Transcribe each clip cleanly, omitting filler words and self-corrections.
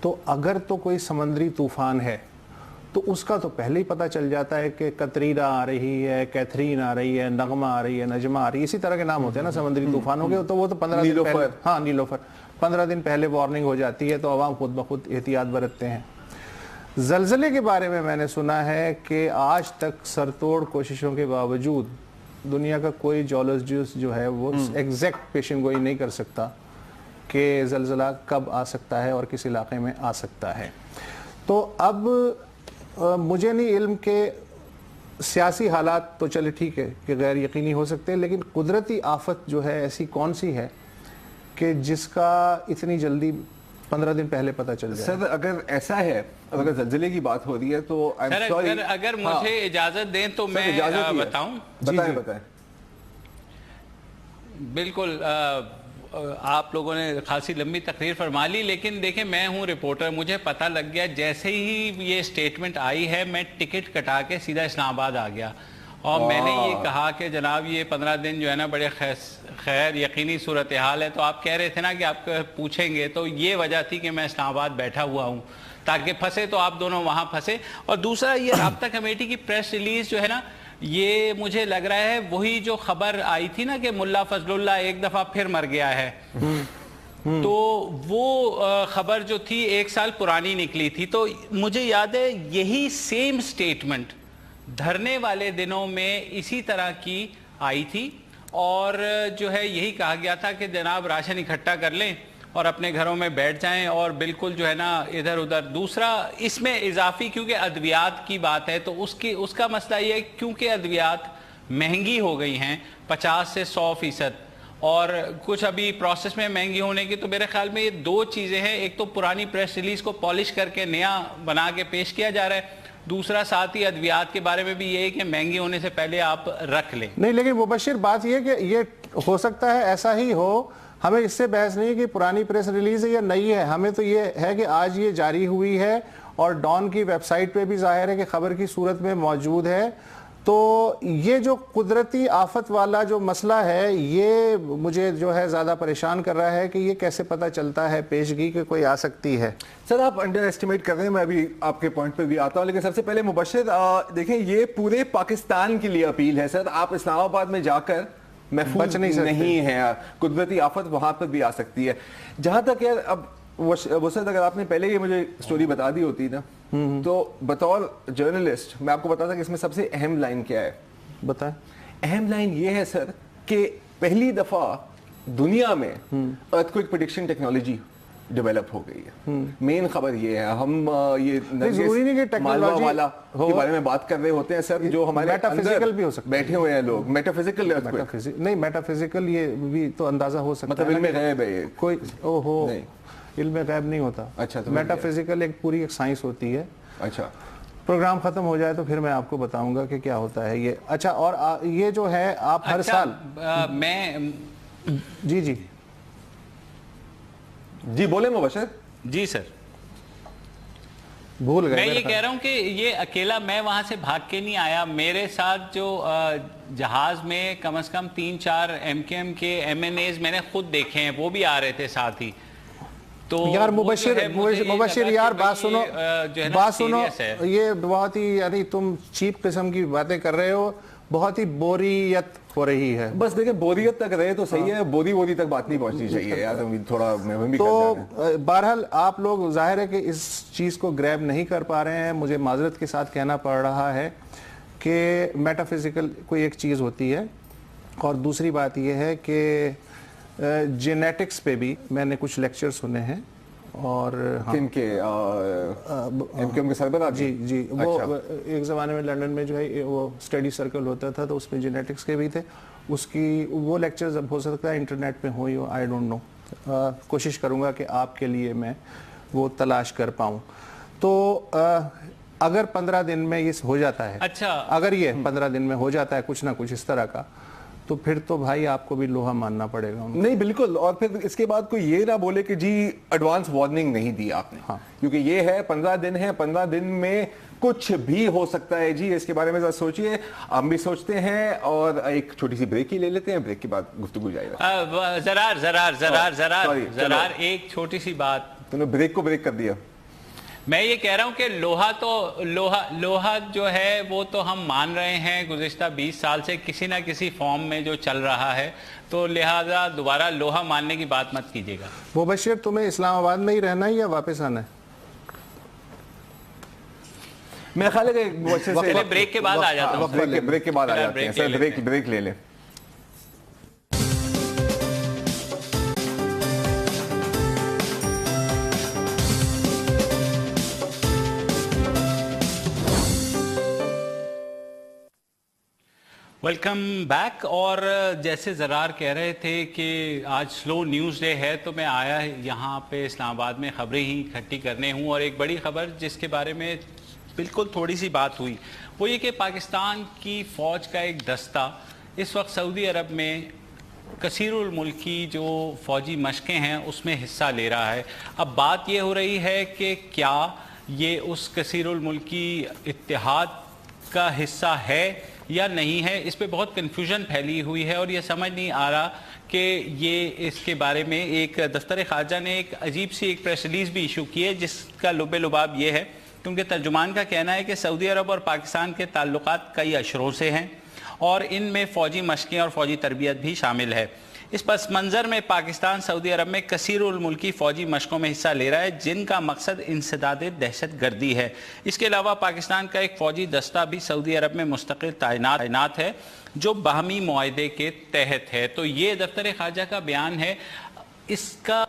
تو اگر تو کوئی سمندری طوفان ہے تو اس کا تو پہلے ہی پتہ چل جاتا ہے کہ کترینا آ رہی ہے، کیتھرین آ رہی ہے، نغمہ آ رہی ہے، نجمہ آ رہی ہے، اسی طرح کے نام ہوتے ہیں نا سمندری طوفانوں کے. تو وہ تو 15 دن پہلے، ہاں نیلوفر، 15 دن پہلے وارننگ ہو جاتی ہے تو عوام خود بخود احتیاط برتتے ہیں. زلزلے کے بارے میں نے سنا ہے کہ آج تک سرتوڑ کوششوں کے باوجود دنیا کا کوئی جیولوجسٹ جو ہے وہ ایگزیکٹ پیشن گوئی نہیں کر سکتا کہ زلزلہ کب آ سکتا ہے اور کس علاقے میں آ سکتا ہے. تو اب مجھے نہیں علم کہ سیاسی حالات تو چلے ٹھیک ہے کہ غیر یقینی ہو سکتے ہیں، لیکن قدرتی آفت جو ہے ایسی کون سی ہے کہ جس کا اتنی جلدی 15 دن پہلے پتہ چل جائے؟ سر اگر ایسا ہے، اگر زلزلے کی بات ہو رہی ہے تو اگر مجھے اجازت دیں تو میں بتاؤں. بتائیں. بالکل، آپ لوگوں نے خاصی لمبی تقریر فرما لی، لیکن دیکھیں میں ہوں رپورٹر، مجھے پتہ لگ گیا جیسے ہی یہ سٹیٹمنٹ آئی ہے میں ٹکٹ کٹا کے سیدھا اسلام آباد آ گیا اور میں نے یہ کہا کہ جناب یہ 15 دن جو ہے نا بڑے خیر یقینی صورتحال ہے. تو آپ کہہ رہے تھے نا کہ آپ پوچھیں گے، تو یہ وجہ تھی کہ میں اسلام آباد بیٹھا ہوا ہوں تاکہ پھنسے تو آپ دونوں وہاں پھنسے. اور دوسرا یہ رابطہ کمیٹی کی پریس ریلیز جو ہے نا، یہ مجھے لگ رہا ہے وہی جو خبر آئی تھی نا کہ ملا فضل اللہ ایک دفعہ پھر مر گیا ہے، تو وہ خبر جو تھی 1 سال پرانی نکلی تھی. تو مجھے یاد ہے یہی سیم سٹیٹمنٹ دھرنے والے دنوں میں اسی طرح کی آئی تھی اور جو ہے یہی کہا گیا تھا کہ جناب راشن اکٹھا کر لیں اور اپنے گھروں میں بیٹھ جائیں اور بالکل جو ہے نا ادھر ادھر. دوسرا اس میں اضافی کیونکہ ادویات کی بات ہے تو اس کا مسئلہ یہ ہے کیونکہ ادویات مہنگی ہو گئی ہیں 50 سے 100% اور کچھ ابھی پروسیس میں مہنگی ہونے کی. تو میرے خیال میں یہ 2 چیزیں ہیں، ایک تو پرانی پریس ریلیز کو پالش کر کے نیا بنا کے پیش کیا جا رہا ہے، دوسرا ساتھ ہی ادویات کے بارے میں بھی یہ ہے کہ مہنگی ہونے سے پہلے آپ رکھ لیں. نہیں لیکن مبشر بات یہ کہ یہ ہو سکتا ہے ایسا ہی ہو، ہمیں اس سے بحث نہیں کہ پرانی پریس ریلیز ہے یا نئی ہے، ہمیں تو یہ ہے کہ آج یہ جاری ہوئی ہے اور ڈان کی ویب سائٹ پہ بھی ظاہر ہے کہ خبر کی صورت میں موجود ہے. تو یہ جو قدرتی آفت والا جو مسئلہ ہے یہ مجھے جو ہے زیادہ پریشان کر رہا ہے کہ یہ کیسے پتہ چلتا ہے پیشگی کہ کوئی آ سکتی ہے. سر آپ انڈر ایسٹیمیٹ کر رہے ہیں، میں ابھی آپ کے پوائنٹ پہ بھی آتا ہوں، لیکن سب سے پہلے مبشر دیکھیں یہ پورے پاکستان کے لیے اپیل ہے. سر آپ اسلام آباد میں جا کر محفوظ نہیں ہے، قدرتی آفت وہاں پر بھی آ سکتی ہے. جہاں تک یار اب وسعت اگر آپ نے پہلے یہ مجھے سٹوری بتا دی ہوتی نا تو بطور جرنلسٹ میں آپ کو بتاتا کہ اس میں سب سے اہم لائن کیا ہے. بتائیں. اہم لائن یہ ہے سر کہ پہلی دفعہ دنیا میں ارتھکوئک پریڈکشن ٹیکنالوجی ڈیولپ ہو گئی ہے. مین خبر یہ ہے، ہم یہ مالوا والا کے بارے میں بات کر رہے ہوتے ہیں سر، جو ہمارے میٹافزیکل بھی ہو سکتا ہے، بیٹھے ہوئے ہیں لوگ. میٹافزیکل نہیں، میٹافزیکل یہ بھی تو اندازہ ہو سکتا ہے، مطلب علم غیب ہے یہ کوئی علم غیب نہیں ہوتا. اچھا، میٹافزیکل ایک پوری ایک سائنس ہوتی ہے. اچھا پروگرام ختم ہو جائے تو پھر میں آپ کو بتاؤں گا کہ کیا ہوتا ہے یہ. اچھا اور یہ جو ہے آپ ہر سال میں جی بولیں مبشر. جی سر بھول گئے. میں یہ کہہ رہا ہوں کہ یہ اکیلا میں وہاں سے بھاگ کے نہیں آیا، میرے ساتھ جو جہاز میں کم از کم 3-4 MKM کے MNAs میں نے خود دیکھے ہیں، وہ بھی آ رہے تھے ساتھ ہی. تو یار مبشر یار بات سنو یہ بہت ہی یعنی تم چیپ قسم کی باتیں کر رہے ہو، بہت ہی بوریت ہو رہی ہے. بس دیکھیں بوریت تک رہے تو صحیح ہے، بوری تک بات نہیں پہنچنی چاہیے یار، تھوڑا میں بھی. تو بہرحال آپ لوگ ظاہر ہے کہ اس چیز کو گریب نہیں کر پا رہے ہیں. مجھے معذرت کے ساتھ کہنا پڑ رہا ہے کہ میٹافزیکل کوئی ایک چیز ہوتی ہے اور دوسری بات یہ ہے کہ جینیٹکس پہ بھی میں نے کچھ لیکچر سنے ہیں. اور کن کے MKM کے سربراہ؟ جی وہ ایک زمانے میں لنڈن میں جو ہے وہ اسٹڈی سرکل ہوتا تھا تو اس میں جینیٹکس کے بھی تھے. اس کی وہ لیکچرز اب ہو سکتا ہے انٹرنیٹ پہ ہوئی ہو، آئی ڈونٹ نو. کوشش کروں گا کہ آپ کے لیے میں وہ تلاش کر پاؤں. تو اگر 15 دن میں یہ ہو جاتا ہے، اچھا اگر یہ 15 دن میں ہو جاتا ہے کچھ نہ کچھ اس طرح کا، تو پھر تو بھائی آپ کو بھی لوہا ماننا پڑے گا. نہیں بالکل. اور پھر اس کے بعد کوئی یہ نہ بولے کہ جی ایڈوانس وارننگ نہیں دی آپ نے، کیونکہ یہ ہے 15 دن ہے، 15 دن میں کچھ بھی ہو سکتا ہے. جی اس کے بارے میں ذرا سوچئے، ہم بھی سوچتے ہیں اور ایک چھوٹی سی بریک ہی لے لیتے ہیں، بریک کے بعد گفتگو جائے گا. زرار ایک چھوٹی سی بات. تم نے بریک کو بریک کر دیا. میں یہ کہہ رہا ہوں کہ لوہا جو ہے وہ تو ہم مان رہے ہیں گزشتہ 20 سال سے کسی نہ کسی فارم میں جو چل رہا ہے، تو لہٰذا دوبارہ لوہا ماننے کی بات مت کیجیے گا۔ مبشر تمہیں اسلام آباد میں ہی رہنا ہے یا واپس آنا ہے؟ میں خیال ہے کہ بریک کے بعد آ جاتا ہوں، بریک کے بعد آ جاتے ہیں سر، بریک لے لیں۔ Welcome back. اور جیسے زرار کہہ رہے تھے کہ آج سلو نیوز ڈے ہے، تو میں آیا یہاں پہ اسلام آباد میں خبریں ہی اکٹھی کرنے ہوں، اور ایک بڑی خبر جس کے بارے میں بالکل تھوڑی سی بات ہوئی وہ یہ کہ پاکستان کی فوج کا ایک دستہ اس وقت سعودی عرب میں کثیر الملکی جو فوجی مشقیں ہیں اس میں حصہ لے رہا ہے۔ اب بات یہ ہو رہی ہے کہ کیا یہ اس کثیر الملکی اتحاد کا حصہ ہے یا نہیں ہے، اس پہ بہت کنفیوژن پھیلی ہوئی ہے، اور یہ سمجھ نہیں آ رہا کہ یہ اس کے بارے میں ایک دفتر خارجہ نے ایک عجیب سی ایک پریس ریلیز بھی ایشو کی ہے، جس کا لب لباب یہ ہے کہ ان کے ترجمان کا کہنا ہے کہ سعودی عرب اور پاکستان کے تعلقات کئی اشروں سے ہیں اور ان میں فوجی مشقیں اور فوجی تربیت بھی شامل ہے۔ اس پس منظر میں پاکستان سعودی عرب میں کثیر الملکی فوجی مشقوں میں حصہ لے رہا ہے جن کا مقصد انسداد دہشت گردی ہے۔ اس کے علاوہ پاکستان کا ایک فوجی دستہ بھی سعودی عرب میں مستقل تعینات ہے جو باہمی معاہدے کے تحت ہے۔ تو یہ دفتر خارجہ کا بیان ہے۔ اس کا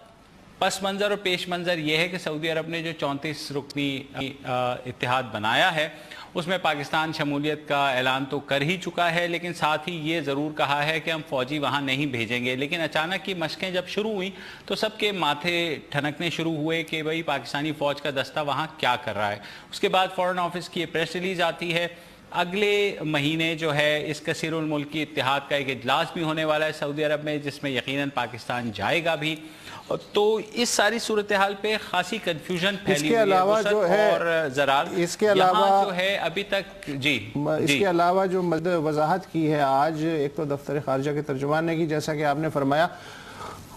پس منظر اور پیش منظر یہ ہے کہ سعودی عرب نے جو 34 رکنی اتحاد بنایا ہے اس میں پاکستان شمولیت کا اعلان تو کر ہی چکا ہے، لیکن ساتھ ہی یہ ضرور کہا ہے کہ ہم فوجی وہاں نہیں بھیجیں گے۔ لیکن اچانک کی مشقیں جب شروع ہوئیں تو سب کے ماتھے ٹھنکنے شروع ہوئے کہ بھئی پاکستانی فوج کا دستہ وہاں کیا کر رہا ہے۔ اس کے بعد فورن آفس کی پریس ریلیز آتی ہے۔ اگلے مہینے جو ہے اس کثیر الملکی اتحاد کا ایک اجلاس بھی ہونے والا ہے سعودی عرب میں، جس میں یقیناً پاکستان جائے گا بھی۔ تو اس ساری صورتحال پہ خاصی کنفیوژن پھیلی ہوئی ہے اور زرار اس کے علاوہ جو ہے ابھی تک اس کے علاوہ جو وضاحت کی ہے آج ایک تو دفتر خارجہ کے ترجمان نے کی، جیسا کہ آپ نے فرمایا،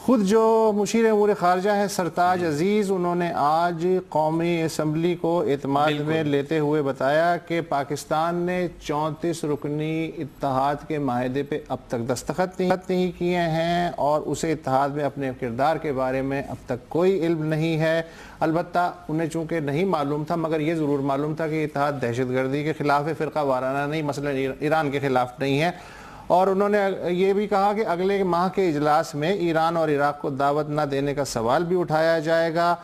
خود جو مشیر امور خارجہ ہیں سرتاج عزیز، انہوں نے آج قومی اسمبلی کو اعتماد میں لیتے ہوئے بتایا کہ پاکستان نے 34 رکنی اتحاد کے معاہدے پہ اب تک دستخط نہیں کیے ہیں اور اسے اتحاد میں اپنے کردار کے بارے میں اب تک کوئی علم نہیں ہے۔ البتہ انہیں چونکہ نہیں معلوم تھا، مگر یہ ضرور معلوم تھا کہ اتحاد دہشت گردی کے خلاف ہے، فرقہ وارانہ نہیں، مثلا ایران کے خلاف نہیں ہے۔ اور انہوں نے یہ بھی کہا کہ اگلے ماہ کے اجلاس میں ایران اور عراق کو دعوت نہ دینے کا سوال بھی اٹھایا جائے گا۔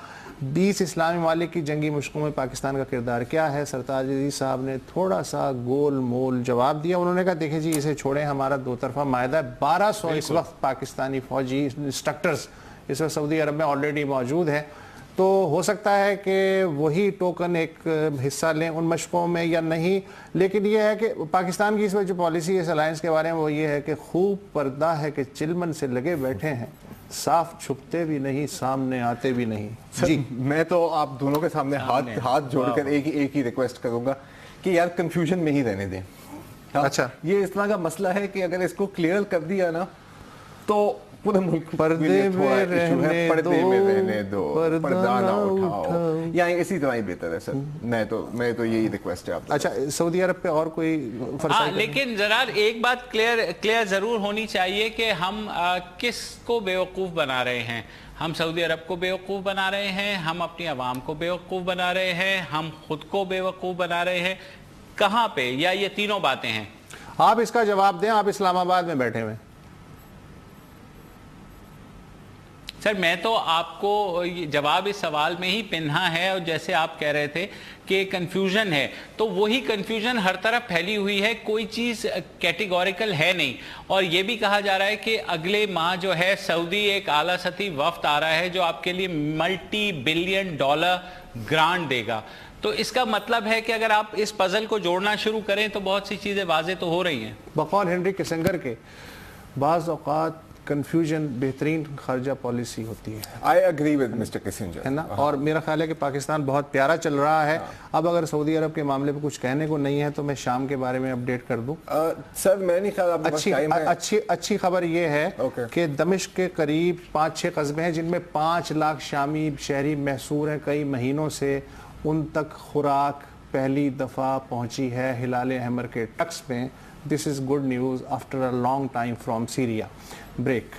20 اسلامی ممالک کی جنگی مشقوں میں پاکستان کا کردار کیا ہے؟ سرتاج عزیز صاحب نے تھوڑا سا گول مول جواب دیا۔ انہوں نے کہا دیکھیں جی اسے چھوڑیں، ہمارا دو طرفہ معاہدہ ہے، 1200 اس وقت پاکستانی فوجی انسٹرکٹرز اس وقت سعودی عرب میں آلریڈی موجود ہیں، تو ہو سکتا ہے کہ وہی ٹوکن ایک حصہ لیں ان مشقوں میں یا نہیں، لیکن یہ ہے کہ پاکستان کی اس وقت جو پالیسی ہے اس الائنس کے بارے میں وہ یہ ہے کہ خوب پردہ ہے کہ چلمن سے لگے بیٹھے ہیں، صاف چھپتے بھی نہیں، سامنے آتے بھی نہیں۔ جی میں تو آپ دونوں کے سامنے ہاتھ جوڑ کر ایک ہی ریکویسٹ کروں گا کہ یار کنفیوژن میں ہی رہنے دیں۔ اچھا یہ اس طرح کا مسئلہ ہے کہ اگر اس کو کلیئر کر دیا نا تو پورے ملک پردے میں رہنے دو، پردہ نہ اٹھاؤ، یا اسی طرح ہی بہتر ہے سر۔ میں تو یہی ریکویسٹ ہے آپ۔ اچھا سعودی عرب پہ اور کوئی لیکن ذرا ایک بات کلیئر ضرور ہونی چاہیے کہ ہم کس کو بیوقوف بنا رہے ہیں۔ ہم سعودی عرب کو بیوقوف بنا رہے ہیں، ہم اپنی عوام کو بیوقوف بنا رہے ہیں، ہم خود کو بیوقوف بنا رہے ہیں، کہاں پہ؟ یا یہ تینوں باتیں ہیں؟ آپ اس کا جواب دیں، آپ اسلام آباد میں بیٹھے ہوئے۔ سر میں تو آپ کو جواب اس سوال میں ہی پنہا ہے، اور جیسے آپ کہہ رہے تھے کہ کنفیوژن ہے، تو وہی کنفیوژن ہر طرف پھیلی ہوئی ہے، کوئی چیز کیٹیگوریکل ہے نہیں۔ اور یہ بھی کہا جا رہا ہے کہ اگلے ماہ جو ہے سعودی ایک اعلیٰ سطحی وفد آ رہا ہے جو آپ کے لیے ملٹی بلین ڈالر گرانٹ دے گا۔ تو اس کا مطلب ہے کہ اگر آپ اس پزل کو جوڑنا شروع کریں تو بہت سی چیزیں واضح تو ہو رہی ہیں۔ بقول ہنری کسنگر کے بعض اوقات کنفیوژن بہترین خارجہ پالیسی ہوتی ہے۔ I agree with Mr. Kissinger ہے نا، اور میرا خیال ہے کہ پاکستان بہت پیارا چل رہا ہے۔ اب اگر سعودی عرب کے معاملے پہ کچھ کہنے کو نہیں ہے تو میں شام کے بارے میں اپڈیٹ کر دوں۔ سر میں نہیں خیال اچھی خبر یہ ہے کہ دمشق کے قریب 5-6 قصبے ہیں جن میں 5 لاکھ شامی شہری محصور ہیں کئی مہینوں سے، ان تک خوراک پہلی دفعہ پہنچی ہے ہلال احمر کے ٹکس میں. This is good news after a long time from Syria. Break.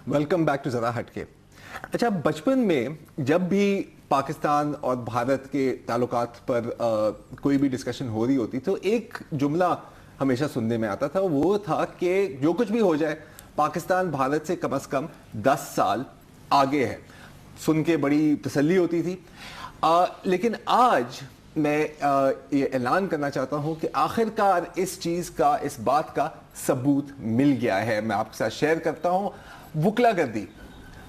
Welcome back to Zara Hat کے. اچھا, بچپن میں جب بھی پاکستان اور بھارت کے تعلقات پر کوئی بھی ڈسکشن ہو رہی ہوتی تو ایک جملہ ہمیشہ سننے میں آتا تھا, وہ تھا کہ جو کچھ بھی ہو جائے پاکستان بھارت سے کم از کم 10 سال آگے ہے. سن کے بڑی تسلی ہوتی تھی. لیکن آج میں یہ اعلان کرنا چاہتا ہوں کہ آخرکار اس چیز کا, اس بات کا ثبوت مل گیا ہے. میں آپ کے ساتھ شیئر کرتا ہوں. وکلا گردی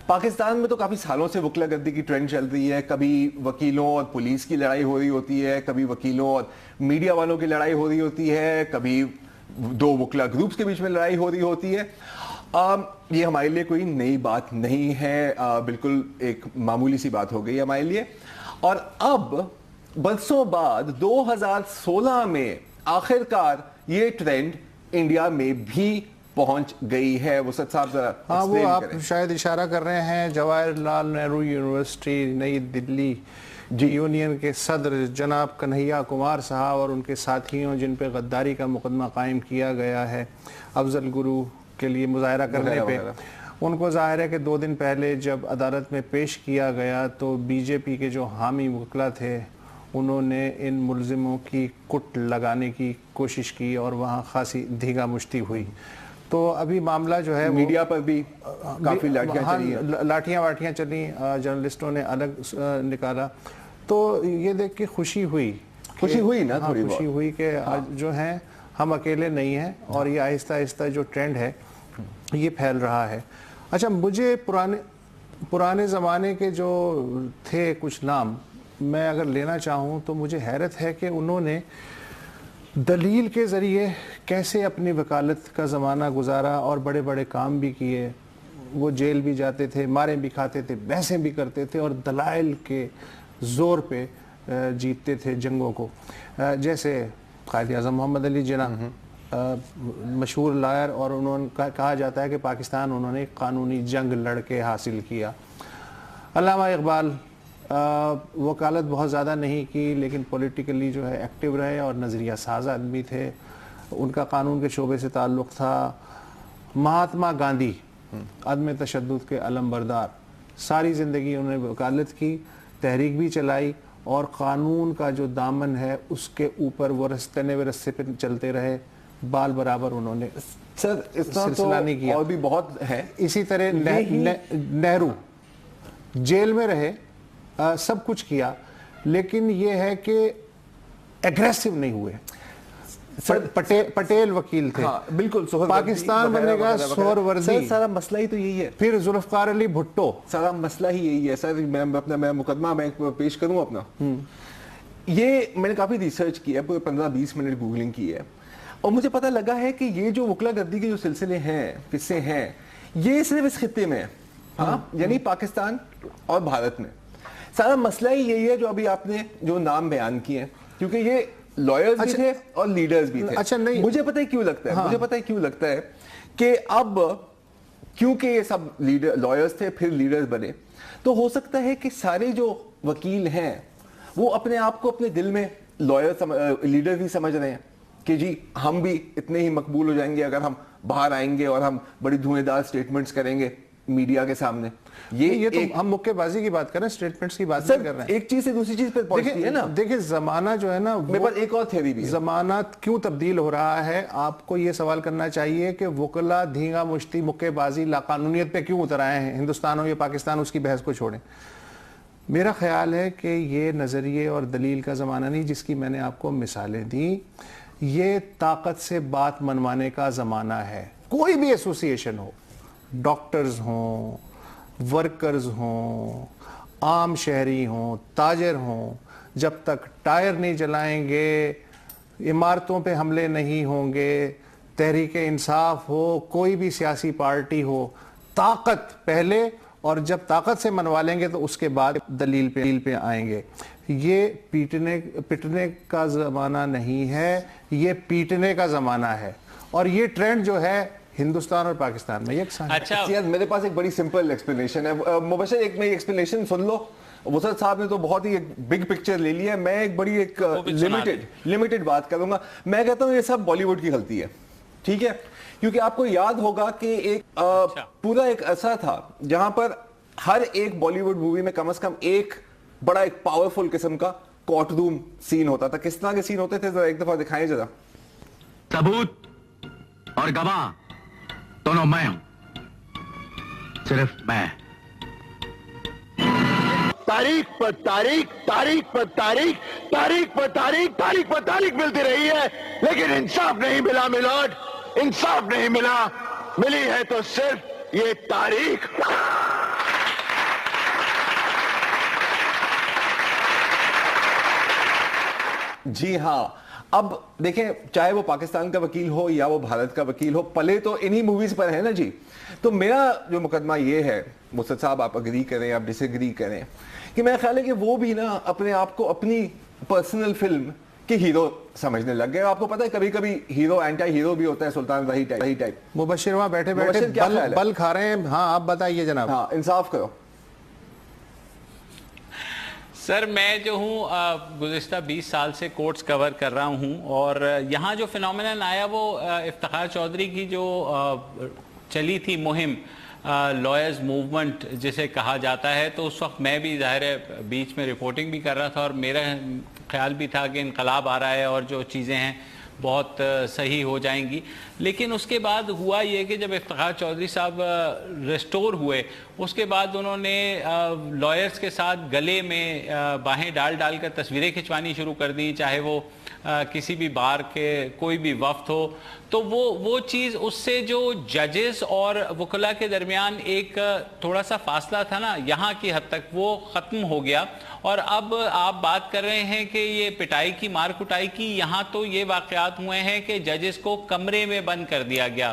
پاکستان میں تو کافی سالوں سے وکلا گردی کی ٹرینڈ چل رہی ہے. کبھی وکیلوں اور پولیس کی لڑائی ہو رہی ہوتی ہے, کبھی وکیلوں اور میڈیا والوں کی لڑائی ہو رہی ہوتی ہے, کبھی دو وکلا گروپس کے بیچ میں لڑائی ہو رہی ہوتی ہے. یہ ہمارے لیے کوئی نئی بات نہیں ہے, بالکل ایک معمولی سی بات ہو گئی ہمارے لیے. اور اب برسوں بعد 2016 میں آخرکار یہ ٹرینڈ انڈیا میں بھی پہنچ گئی ہے. وسعت صاحب ذرا ہاں, وہ آپ شاید اشارہ کر رہے ہیں جواہر لال نہرو یونیورسٹی نئی دلی یونین کے صدر جناب کنہیا کمار صاحب اور ان کے ساتھیوں جن پہ غداری کا مقدمہ قائم کیا گیا ہے افضل گرو کے لیے مظاہرہ کرنے پہ, ان کو ظاہر ہے کہ 2 دن پہلے جب عدالت میں پیش کیا گیا تو بی جے پی کے جو حامی وکلا تھے انہوں نے ان ملزموں کی کٹ لگانے کی کوشش کی اور وہاں خاصی دھیگا مشتی ہوئی. تو ابھی معاملہ جو ہے میڈیا پر بھی کافی لاٹھیاں واٹیاں چلی, جرنلسٹوں نے الگ نکالا. تو یہ دیکھ کے خوشی ہوئی نا, خوشی ہوئی کہ جو ہیں ہم اکیلے نہیں ہیں اور یہ آہستہ آہستہ جو ٹرینڈ ہے یہ پھیل رہا ہے. اچھا, مجھے پرانے زمانے کے جو تھے کچھ نام میں اگر لینا چاہوں تو مجھے حیرت ہے کہ انہوں نے دلیل کے ذریعے کیسے اپنی وکالت کا زمانہ گزارا اور بڑے بڑے کام بھی کیے. وہ جیل بھی جاتے تھے, مارے بھی کھاتے تھے, بحثیں بھی کرتے تھے اور دلائل کے زور پہ جیتتے تھے جنگوں کو. جیسے قائد اعظم محمد علی جناح مشہور لائر, اور انہوں نے کہا جاتا ہے کہ پاکستان انہوں نے قانونی جنگ لڑ کے حاصل کیا. علامہ اقبال وکالت بہت زیادہ نہیں کی لیکن پولیٹیکلی جو ہے ایکٹیو رہے اور نظریہ ساز آدمی تھے, ان کا قانون کے شعبے سے تعلق تھا. مہاتما گاندھی عدم تشدد کے علم بردار, ساری زندگی انہوں نے وکالت کی, تحریک بھی چلائی اور قانون کا جو دامن ہے اس کے اوپر وہ رستے پہ چلتے رہے. بال برابر انہوں نے سلسلہ نہیں کیا. اور بھی بہت ہے. اسی طرح نہرو جیل میں رہے, سب کچھ کیا, لیکن یہ ہے کہ ایگریسو نہیں ہوئے. پٹیل وکیل تھے, بالکل, پاکستان بنے گا سہروردی. سارا مسئلہ ہی تو یہی ہے. پھر ذوالفقار علی بھٹو, سارا مسئلہ ہی یہی ہے. سر میں مقدمہ میں پیش کروں اپنا. یہ میں نے کافی ریسرچ کیا, پورے 15-20 منٹ گوگلنگ کی ہے, اور مجھے پتہ لگا ہے کہ یہ جو وکلا گردی کے جو سلسلے ہیں, قصے ہیں, یہ صرف اس خطے میں ہیں, یعنی پاکستان اور بھارت میں. سارا مسئلہ ہی یہی ہے جو ابھی آپ نے جو نام بیان کیے ہیں, کیونکہ یہ لائرز بھی تھے اور لیڈرز بھی تھے. اچھا, نہیں, مجھے پتہ ہے کیوں لگتا ہے کہ اب کیونکہ یہ سب لائرز تھے پھر لیڈرز بنے, تو ہو سکتا ہے کہ سارے جو وکیل ہیں وہ اپنے آپ کو اپنے دل میں لیڈر بھی سمجھ رہے ہیں کہ جی ہم بھی اتنے ہی مقبول ہو جائیں گے اگر ہم باہر آئیں گے اور ہم بڑی دھویں دار سٹیٹمنٹس کریں گے میڈیا کے سامنے. یہ تو ہم مکے بازی کی بات کر رہے ہیں, سٹیٹمنٹس کی بات نہیں کر رہے ہیں. ایک چیز سے دوسری چیز پہ پہنچتی ہے نا. دیکھیں زمانہ جو ہے نا, میرے پاس ایک اور تھیوری بھی ہے. زمانہ کیوں تبدیل ہو رہا ہے, آپ کو یہ سوال کرنا چاہیے کہ وکلا دھینگا مشتی مکے بازی لا قانونیت پہ کیوں اتر آئے ہیں ہندوستان ہو یا پاکستان, اس کی بحث کو چھوڑیں. میرا خیال ہے کہ یہ نظریے اور دلیل کا زمانہ نہیں جس کی میں نے آپ کو مثالیں دی, یہ طاقت سے بات منوانے کا زمانہ ہے. کوئی بھی ایسوسیشن ہو, ڈاکٹرز ہوں, ورکرز ہوں, عام شہری ہوں, تاجر ہوں, جب تک ٹائر نہیں جلائیں گے, عمارتوں پہ حملے نہیں ہوں گے, تحریک انصاف ہو, کوئی بھی سیاسی پارٹی ہو, طاقت پہلے, اور جب طاقت سے منوا لیں گے تو اس کے بعد دلیل پہ آئیں گے. یہ پٹنے کا زمانہ نہیں ہے, یہ پیٹنے کا زمانہ ہے. اور یہ ٹرینڈ جو ہے ہندوستان اور پاکستان میں یکساں ہے. اچھا میرے پاس ایک بڑی سمپل ایکسپلینیشن ہے. مبشر ایک میری ایکسپلینیشن سن لو. وسعت صاحب نے تو بہت ہی ایک بگ پکچر لے لی ہے, میں ایک بڑی ایک لمیٹڈ بات کروں گا. میں کہتا ہوں یہ سب بالی ووڈ کی غلطی ہے, ٹھیک ہے, کیونکہ آپ کو یاد ہوگا کہ ایک پورا ایک عرصہ تھا جہاں پر ہر ایک بالی ووڈ مووی میں کم از کم ایک بڑا ایک پاورفل قسم کا کورٹ روم سین ہوتا تھا. کس طرح کے سین ہوتے تھے ذرا ایک دفعہ دکھائیں ذرا. ثبوت اور گواہ دونوں میں ہوں, صرف میں. تاریخ پر تاریخ, تاریخ پر تاریخ, تاریخ پر تاریخ, تاریخ پر تاریخ ملتی رہی ہے, لیکن انصاف نہیں ملا میلاد, انصاف نہیں ملا. ملی ہے تو صرف یہ تاریخ. جی ہاں, اب دیکھیں چاہے وہ پاکستان کا وکیل ہو یا وہ بھارت کا وکیل ہو, پلے تو انہی موویز پر ہے نا جی. تو میرا جو مقدمہ یہ ہے, وسعت صاحب آپ اگری کریں آپ ڈس ایگری کریں, کہ میرا خیال ہے کہ وہ بھی نا اپنے آپ کو اپنی پرسنل فلم کے ہیرو سمجھنے لگ گئے. آپ کو پتہ ہے کبھی کبھی ہیرو اینٹی ہیرو بھی ہوتا ہے, سلطان وہی ٹائپ. مبشر وہاں بیٹھے بیٹھے بل کھا رہے ہیں. ہاں آپ بتائیے جناب. ہاں انصاف کرو. سر میں جو ہوں گزشتہ 20 سال سے کورٹس کور کر رہا ہوں, اور یہاں جو فینومینن آیا وہ افتخار چودھری کی جو چلی تھی مہم لائرز موومنٹ جسے کہا جاتا ہے, تو اس وقت میں بھی ظاہر ہے بیچ میں رپورٹنگ بھی کر رہا تھا, اور میرا خیال بھی تھا کہ انقلاب آ رہا ہے اور جو چیزیں ہیں بہت صحیح ہو جائیں گی. لیکن اس کے بعد ہوا یہ کہ جب افتخار چودھری صاحب ریسٹور ہوئے, اس کے بعد انہوں نے لائرز کے ساتھ گلے میں باہیں ڈال ڈال کر تصویریں کھنچوانی شروع کر دی, چاہے وہ کسی بھی بار کے کوئی بھی وفد ہو. تو وہ چیز, اس سے جو ججز اور وکلا کے درمیان ایک تھوڑا سا فاصلہ تھا نا یہاں کی حد تک, وہ ختم ہو گیا. اور اب آپ بات کر رہے ہیں کہ یہ پٹائی کی, مار کٹائی کی, یہاں تو یہ واقعات ہوئے ہیں کہ ججز کو کمرے میں بند کر دیا گیا.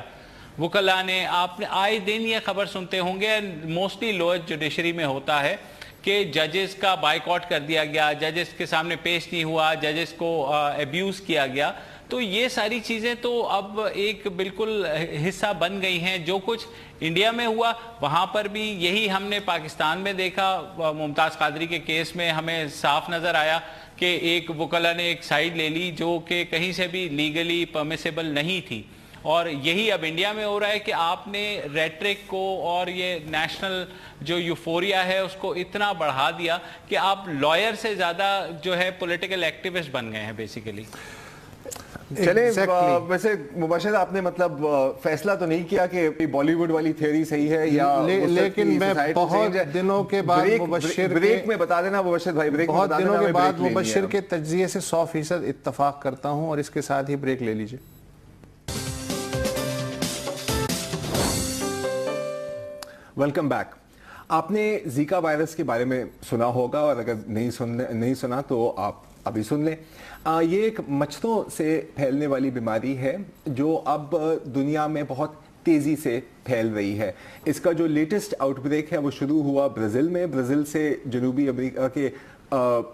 وکلا نے, آپ نے آئے دن یہ خبر سنتے ہوں گے, موسٹلی لوئر جوڈیشری میں ہوتا ہے کہ ججز کا بائیکاٹ کر دیا گیا, ججز کے سامنے پیش نہیں ہوا, ججز کو ایبیوز کیا گیا. تو یہ ساری چیزیں تو اب ایک بالکل حصہ بن گئی ہیں. جو کچھ انڈیا میں ہوا وہاں پر بھی یہی ہم نے پاکستان میں دیکھا. ممتاز قادری کے کیس میں ہمیں صاف نظر آیا کہ ایک وکلا نے ایک سائیڈ لے لی جو کہ کہیں سے بھی لیگلی پرمیسیبل نہیں تھی. اور یہی اب انڈیا میں ہو رہا ہے کہ آپ نے ریٹرک کو اور یہ نیشنل جو یوفوریا ہے اس کو اتنا بڑھا دیا کہ آپ لائر سے زیادہ جو ہے پولیٹیکل ایکٹیوسٹ بن گئے ہیں بیسیکلی. چلیں ویسے مباشر آپ نے مطلب فیصلہ تو نہیں کیا کہ بالی ووڈ والی تھیوری صحیح ہے یا, لیکن میں بہت دنوں کے بعد مبشر بریک میں بتا دینا مبشر بھائی, بریک بہت دنوں کے بعد مبشر کے تجزیے سے 100% اتفاق کرتا ہوں, اور اس کے ساتھ ہی بریک لے لیجئے. Welcome back. آپ نے زیکا وائرس کے بارے میں سنا ہوگا, اور اگر نہیں سنا تو آپ ابھی سن لیں. یہ ایک مچھروں سے پھیلنے والی بیماری ہے جو اب دنیا میں بہت تیزی سے پھیل رہی ہے. اس کا جو لیٹسٹ آؤٹ بریک ہے وہ شروع ہوا برازیل میں. برازیل سے جنوبی امریکہ کے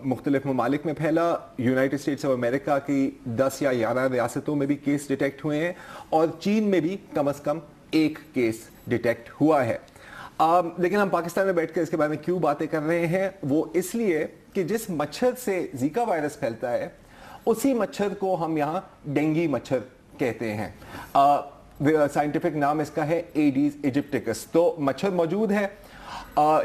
مختلف ممالک میں پھیلا. یونائٹڈ اسٹیٹس آف امریکہ کی 10 یا 11 ریاستوں میں بھی کیس ڈیٹیکٹ ہوئے ہیں, اور چین میں بھی کم از کم ایک کیس ڈیٹیکٹ ہوا ہے. لیکن ہم پاکستان میں بیٹھ کر اس کے بارے میں کیوں باتیں کر رہے ہیں, وہ اس لیے کہ جس مچھر سے زیکا وائرس پھیلتا ہے اسی مچھر کو ہم یہاں ڈینگی مچھر کہتے ہیں. سائنٹیفک نام اس کا ہے ایڈیز ایجپٹیکس. تو مچھر موجود ہے.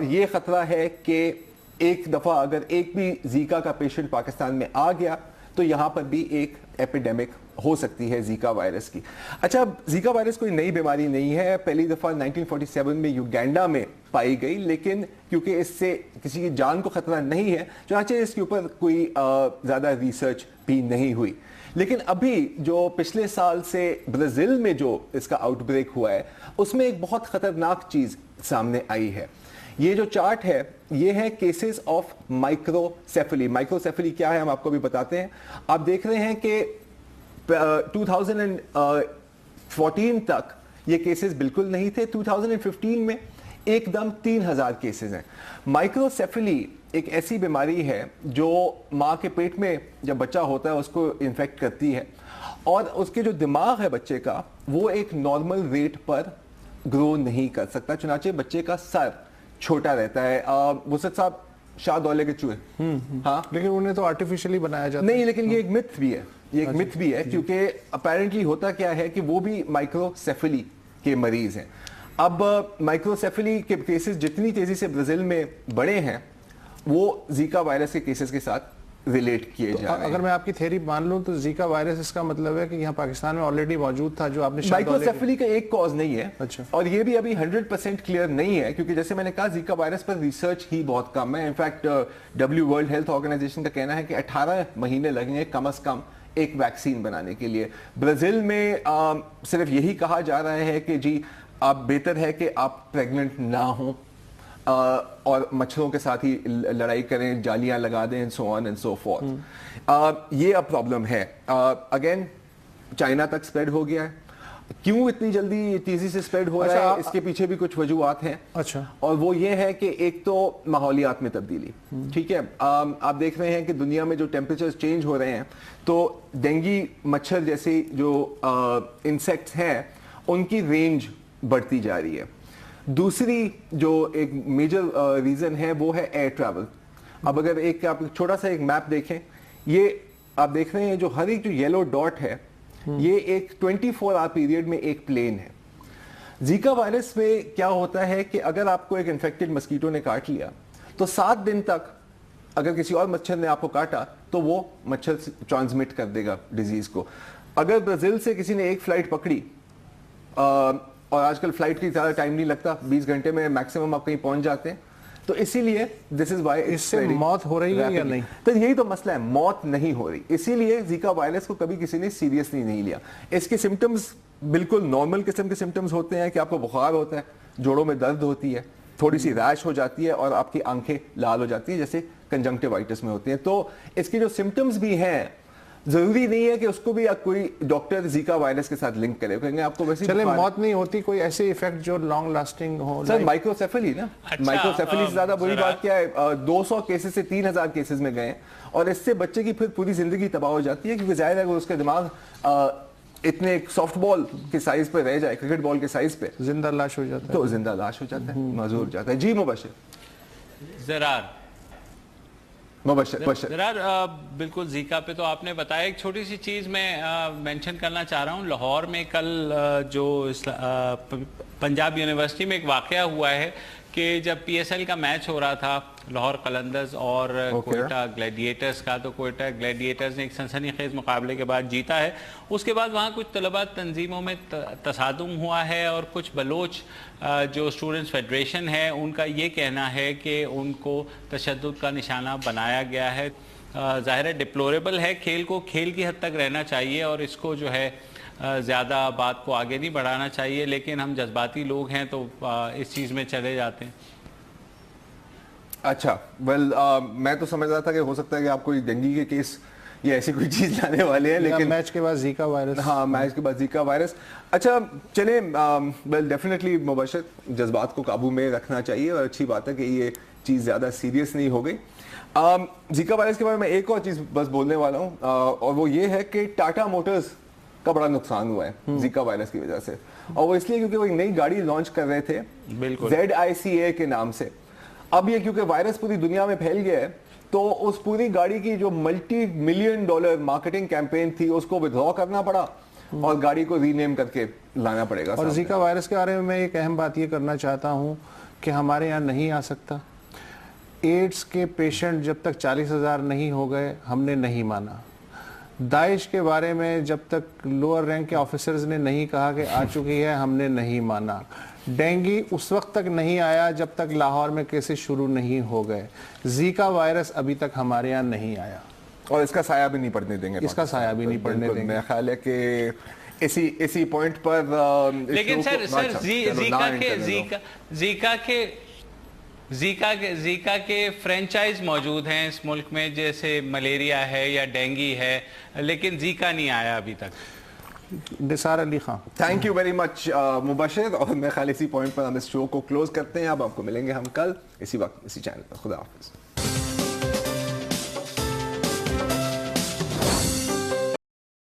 یہ خطرہ ہے کہ ایک دفعہ اگر ایک بھی زیکا کا پیشنٹ پاکستان میں آ گیا تو یہاں پر بھی ایک ایپیڈیمک ہو سکتی ہے زیکا وائرس کی. اچھا, زیکا وائرس کوئی نئی بیماری نہیں ہے. پہلی دفعہ 1947 میں یوگینڈا میں پائی گئی, لیکن کیونکہ اس سے کسی کی جان کو خطرہ نہیں ہے چنانچہ اس کے اوپر کوئی زیادہ ریسرچ بھی نہیں ہوئی. لیکن ابھی جو پچھلے سال سے برازیل میں جو اس کا آؤٹ بریک ہوا ہے اس میں ایک بہت خطرناک چیز سامنے آئی ہے. یہ جو چارٹ ہے یہ ہے کیسز آف مائکروسیفلی. مائکروسیفلی کیا ہے ہم آپ کو بھی بتاتے ہیں. آپ دیکھ رہے ہیں کہ 2014 تک یہ کیسز بالکل نہیں تھے. 2015 میں ایک دم 3000 کیسز ہیں. مائکروسیفلی ایک ایسی بیماری ہے جو ماں کے پیٹ میں جب بچہ ہوتا ہے اس کو انفیکٹ کرتی ہے, اور اس کے جو دماغ ہے بچے کا وہ ایک نارمل ریٹ پر گرو نہیں کر سکتا, چنانچہ بچے کا سر چھوٹا رہتا ہے. وسط صاحب شاہ دولے کے چوہے, ہاں لیکن انہیں تو آرٹیفیشلی بنایا جاتا نہیں, لیکن یہ ایک متھ بھی ہے, یہ ایک متھ بھی ہے, کیونکہ اپیرنٹلی ہوتا کیا ہے کہ وہ بھی مائکروسیفلی کے مریض ہیں. اب مائکروسیفلی کے کیسز جتنی تیزی سے برازیل میں بڑے ہیں وہ زیکا وائرس کے کیسز کے ساتھ ریلیٹ کیے جا رہے ہیں. اگر میں آپ کی تھیوری مان لوں تو زیکا وائرس اس کا مطلب ہے کہ یہاں پاکستان میں آلریڈی موجود تھا, جو آپ نے مائکروسیفلی کا ایک کاز نہیں ہے, اچھا, اور یہ بھی ابھی 100% کلیئر نہیں ہے, کیونکہ جیسے میں نے کہا Zika virus per research he بہت کم ہے. انفیکٹ ورلڈ ہیلتھ آرگنائزیشن کا کہنا ہے کہ 18 مہینے لگیں گے کم از کم ایک ویکسین بنانے کے لیے. برازیل میں صرف یہی کہا جا رہا ہے کہ جی آپ بہتر ہے کہ آپ پریگننٹ نہ ہوں اور مچھروں کے ساتھ ہی لڑائی کریں, جالیاں لگا دیں, سو آن اینڈ سو فورتھ. یہ اب پرابلم ہے. اگین چائنا تک سپریڈ ہو گیا ہے. کیوں اتنی جلدی تیزی سے سپریڈ ہو رہا ہے, اس کے پیچھے بھی کچھ وجوہات ہیں. اچھا, اور وہ یہ ہے کہ ایک تو ماحولیات میں تبدیلی, ٹھیک ہے, آپ دیکھ رہے ہیں کہ دنیا میں جو ٹیمپریچر چینج ہو رہے ہیں تو ڈینگی مچھر جیسے جو انسیکٹس ہیں ان کی رینج بڑھتی جا رہی ہے. دوسری جو ایک میجر ریزن ہے وہ ہے ایئر ٹریول. اب اگر ایک آپ چھوٹا سا ایک میپ دیکھیں, یہ آپ دیکھ رہے ہیں جو ہر ایک جو یلو ڈاٹ ہے یہ ایک 24 آور پیریڈ میں ایک پلین ہے. زیکا وائرس میں کیا ہوتا ہے کہ اگر آپ کو ایک انفیکٹڈ مسکیٹو نے کاٹ لیا تو 7 دن تک اگر کسی اور مچھر نے آپ کو کاٹا تو وہ مچھر ٹرانسمٹ کر دے گا ڈیزیز کو. اگر برازیل سے کسی نے ایک فلائٹ پکڑی, اور آج کل فلائٹ کی زیادہ ٹائم نہیں لگتا, 20 گھنٹے میں میکسیمم آپ کہیں پہنچ جاتے ہیں, تو اسی لیے دس از وائی اس سے موت ہو رہی ہے یا نہیں؟ تو یہی تو مسئلہ ہے, موت نہیں ہو رہی. اسی لیے زیکا وائرس کو کبھی کسی نے سیریسلی نہیں لیا. اس کے سمٹمز بالکل نارمل قسم کے سمٹمز ہوتے ہیں کہ آپ کو بخار ہوتا ہے, جوڑوں میں درد ہوتی ہے, تھوڑی سی ریش ہو جاتی ہے اور آپ کی آنکھیں لال ہو جاتی ہیں جیسے کنجنکٹیوائٹس میں ہوتی ہیں. تو اس کے جو سمٹمز بھی ہیں ضروری نہیں ہے کہ اس کو بھی کوئی ڈاکٹر زیکا وائرس کے ساتھ لنک کرے, کہیں گے آپ کو ویسے چلے موت نہیں ہوتی, کوئی ایسے ایفیکٹ جو لانگ لاسٹنگ ہو. سر مائکروسیفلی نا, مائکروسیفلی سے زیادہ بری بات کیا ہے, 200 کیسز سے 3000 کیسز میں گئے, اور اس سے بچے کی پھر پوری زندگی تباہ ہو جاتی ہے, کیونکہ ظاہر ہے اگر اس کا دماغ اتنے ایک سافٹ بال کے سائز پہ رہ جائے, کرکٹ بال کے سائز پہ, زندہ لاش ہو جاتا ہے, تو زندہ لاش ہو جاتا ہے, معذور ہو جاتا ہے. جی مبشر بالکل زیکا پہ تو آپ نے بتایا. ایک چھوٹی سی چیز میں مینشن کرنا چاہ رہا ہوں. لاہور میں کل جو پنجاب یونیورسٹی میں ایک واقعہ ہوا ہے کہ جب پی ایس ایل کا میچ ہو رہا تھا لاہور قلندرز اور کوئٹہ گلیڈیٹرز کا, تو کوئٹہ گلیڈیٹرز نے ایک سنسنی خیز مقابلے کے بعد جیتا ہے. اس کے بعد وہاں کچھ طلباء تنظیموں میں تصادم ہوا ہے, اور کچھ بلوچ جو اسٹوڈنٹس فیڈریشن ہے ان کا یہ کہنا ہے کہ ان کو تشدد کا نشانہ بنایا گیا ہے. ظاہر ہے ڈپلوریبل ہے, کھیل کو کھیل کی حد تک رہنا چاہیے اور اس کو جو ہے زیادہ بات کو آگے نہیں بڑھانا چاہیے, لیکن ہم جذباتی لوگ ہیں تو اس چیز میں چلے جاتے ہیں. اچھا ویل میں تو سمجھ رہا تھا کہ ہو سکتا ہے کہ آپ کوئی ڈینگی کے کیس یا ایسی کوئی چیز لانے والے ہیں, لیکن میچ کے بعد زیکا وائرس. ہاں میچ کے بعد زیکا وائرس. اچھا چلیں, ویل ڈیفینیٹلی مبشر جذبات کو قابو میں رکھنا چاہیے, اور اچھی بات ہے کہ یہ چیز زیادہ سیریس نہیں ہو گئی. زیکا وائرس کے بارے میں ایک اور چیز بس بولنے والا ہوں, اور وہ یہ ہے کہ ٹاٹا موٹرز کا بڑا نقصان ہوا ہے زیکا وائرس کی وجہ سے, اور وہ اس لیے کیونکہ وہ ایک نئی گاڑی لانچ کر رہے تھے ZICA کے نام سے. اب یہ کیونکہ وائرس پوری دنیا میں پھیل گیا ہے تو اس پوری گاڑی کی جو $multi-million مارکیٹنگ کیمپین تھی اس کو ودرا کرنا پڑا اور گاڑی کو ری نیم کر کے لانا پڑے گا. اور زیکا وائرس کے بارے میں ایک اہم بات یہ کرنا چاہتا ہوں کہ ہمارے یہاں نہیں آ سکتا. ایڈز کے پیشنٹ جب تک 40,000 نہیں ہو گئے ہم نے نہیں مانا. داعش کے بارے میں جب تک لوور رینک کے آفیسرز نے نہیں کہا کہ آ چکی ہے ہم نے نہیں مانا. ڈینگی اس وقت تک نہیں آیا جب تک لاہور میں کیسز شروع نہیں ہو گئے. زیکا وائرس ابھی تک ہمارے یہاں نہیں آیا, اور اس کا سایہ بھی نہیں پڑنے دیں گے. اس کا سایہ بھی نہیں پڑنے دیں گے. میرا خیال ہے کہ اسی پوائنٹ پر لیکن سر زیکا کے فرینچائز موجود ہیں اس ملک میں, جیسے ملیریا ہے یا ڈینگی ہے, لیکن زیکا نہیں آیا ابھی تک. Nisar Ali Khan, thank you very much Mubashir, اور میں خیال اسی پوائنٹ پر ہم اس شو کو کلوز کرتے ہیں. اب آپ کو ملیں گے ہم کل اسی وقت اسی چینل پر. خدا حافظ.